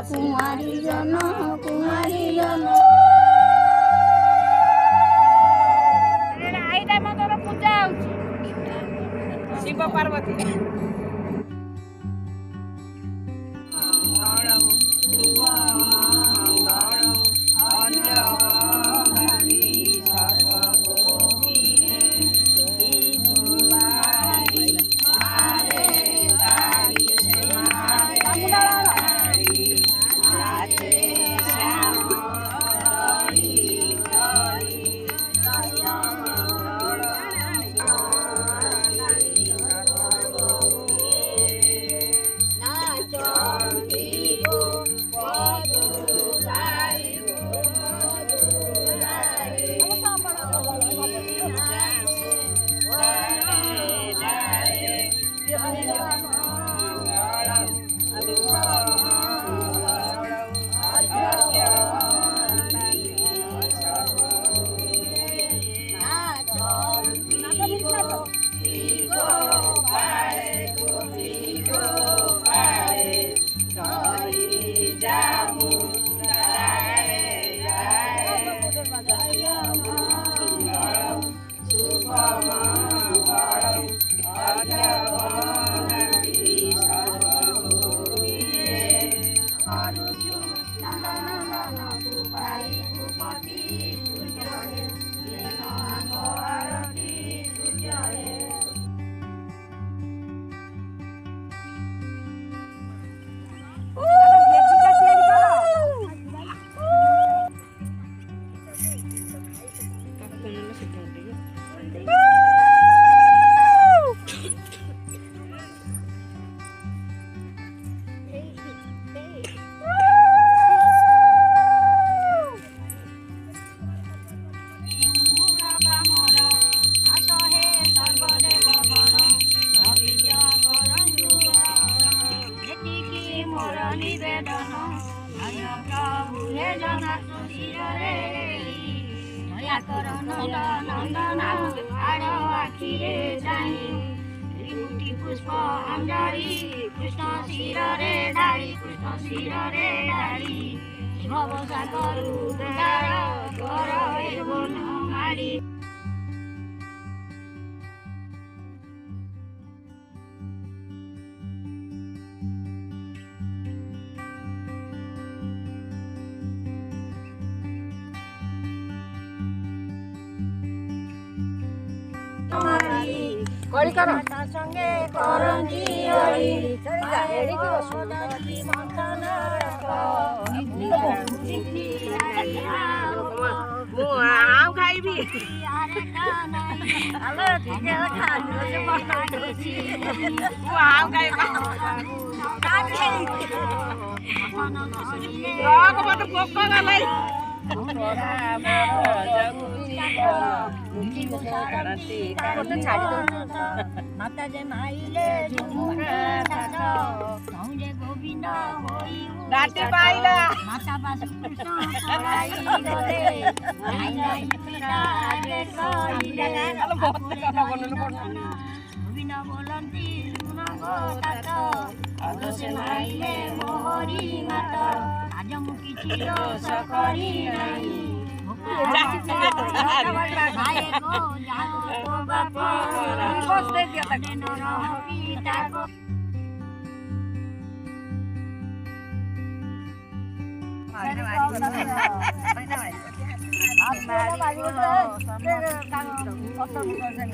कुमारी जन पूजा शिव पार्वती पुष्प अंजलि कृष्ण शिर रे डाली कृष्ण शिर रे डाली भवसा करू उद्धार कर बन मारी कड़ी करो संगे करंजी हरि एड़ी की सुंदरी मंथन मु आउ खाइबी हेलो ठीक है खानु से बनाई मु आउ खाइबा रोग मत पोक गलै माता जे माइले गोविंद डाटी पाइला माता पास गोविंद बोलती माइले मोहरी माता आज मुखी चिर सकरी नहीं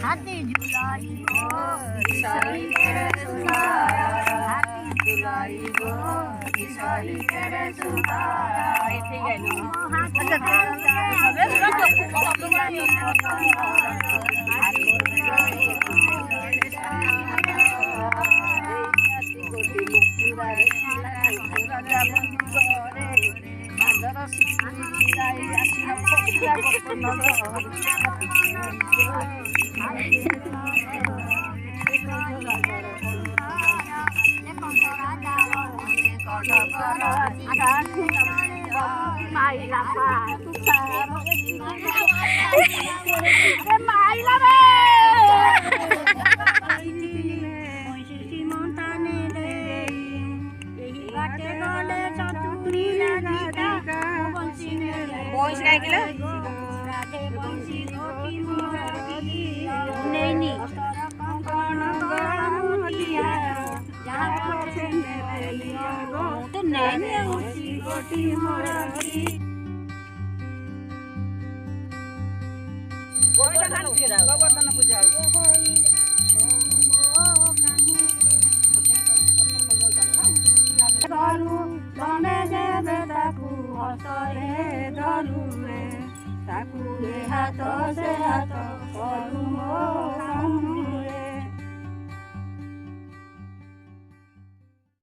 हाथी झुलाई बोइस काय केलं गोवर्धन पूजा हाथ से हाथ